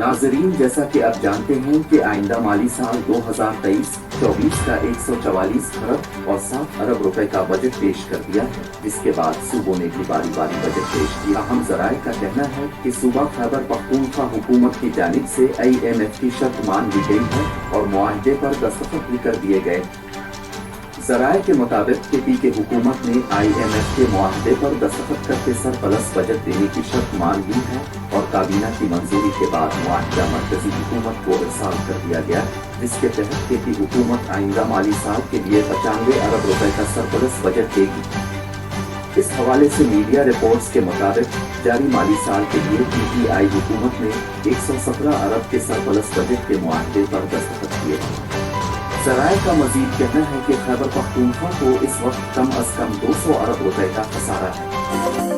ناظرین، جیسا کہ آپ جانتے ہیں کہ آئندہ مالی سال 2023-24 کا 144 ارب اور 7 ارب روپے کا بجٹ پیش کر دیا ہے، جس کے بعد صوبوں نے بھی باری باری بجٹ پیش کیا۔ اہم ذرائع کا کہنا ہے کہ صوبہ خیبر پختونخوا حکومت کی جانب سے IMF کی شرط مان لی گئی ہے اور معاہدے پر دستخط بھی کر دیے گئے۔ ذرائع کے مطابق KP کی حکومت نے IMF کے معاہدے پر دستخط کرتے سرپلس بجٹ دینے کی شرط مان لی ہے اور کابینہ کی منظوری کے بعد معاہدہ مرکزی حکومت کو ارسال کر دیا گیا، جس کے تحت KP حکومت آئندہ مالی سال کے لیے 95 ارب روپے کا سرپلس بجٹ دے گی۔ اس حوالے سے میڈیا رپورٹس کے مطابق جاری مالی سال کے لیے PTI حکومت نے 117 ارب کے سرپلس بجٹ کے معاہدے پر دستخط کیے۔ ذرائع کا مزید کہنا ہے کہ خیبر پختونخوا کو اس وقت کم از کم 200 ارب روپے کا خسارہ ہے۔